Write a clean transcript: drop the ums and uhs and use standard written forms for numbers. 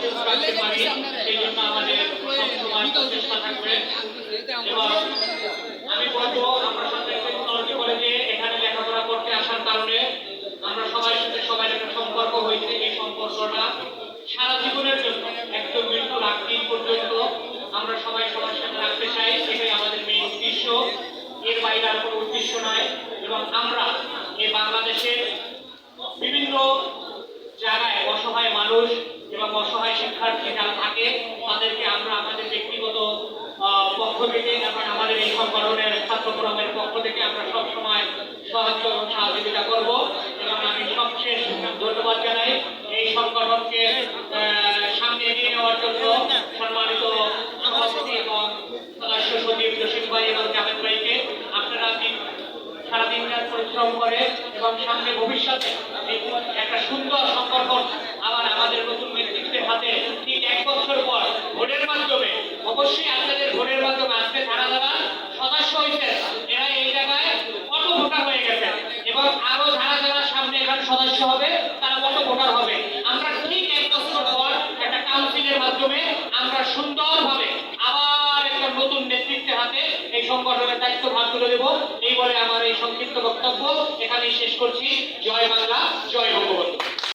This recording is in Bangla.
সাকসেস করতে পারি সেই জন্য আমাদের সবসময় চেষ্টা থাকবে। এবং আমি বলবো আমরা সাথে টেকনোলজি কলেজে এখানে লেখাপড়া করতে আসার কারণে আমরা সবার সাথে সবাই একটা সম্পর্ক হয়েছে। এই সম্পর্কটা সারা জীবনের জন্য একদম মৃত্যুর আগ দিন পর্যন্ত আমরা সবাই সবার সাথে রাখতে চাই। এটাই আমাদের মেইন উদ্দেশ্য, এর বাইরে আর কোনো উদ্দেশ্য নয়। এবং আমরা এই বাংলাদেশের বিভিন্ন জায়গায় অসহায় মানুষ এবং অসহায় শিক্ষার্থী যারা থাকে তাদেরকে আমরা আমাদের ব্যক্তিগত পক্ষ থেকে এবং আমাদের এই সংগঠনের ছাত্র ফোরামের পক্ষ থেকে আমরা সবসময় সাহায্য এবং সহযোগিতা করব। এবং আমি সবশেষ ধন্যবাদ জানাই এই সংগঠনকে সামনে এগিয়ে নেওয়ার জন্য সম্মানিত সভাপতি এবং সদস্য সচিব জসিম ভাই এবং জাভেদ ভাইকে। আপনারা সারাদিন রাত পরিশ্রম করে এবং সামনে ভবিষ্যতে একটা সুন্দর সংগঠন আবার আমাদের নতুন নেতৃত্বের হাতে ঠিক 1 বছর পর ভোটের মাধ্যমে অবশ্যই আপনাদের ভোটের মাধ্যমে আজকে যারা যারা সদস্য হয়েছে এরা এই জায়গায় অটো ভোটার হয়ে গেছে এবং আরো যারা যারা সামনে এখানে সদস্য হবে তারা অটো ভোটার হবে। আমরা ঠিক 1 বছর পর একটা কাউন্সিলের মাধ্যমে আমরা সুন্দরভাবে আবার একটা নতুন নেতৃত্বের হাতে এই সংগঠনের দায়িত্ব ভাগ করে দেব। এই বলে আমার এই সংক্ষিপ্ত বক্তব্য এখানেই শেষ করছি। জয় বাংলা, জয় বঙ্গবন্ধু।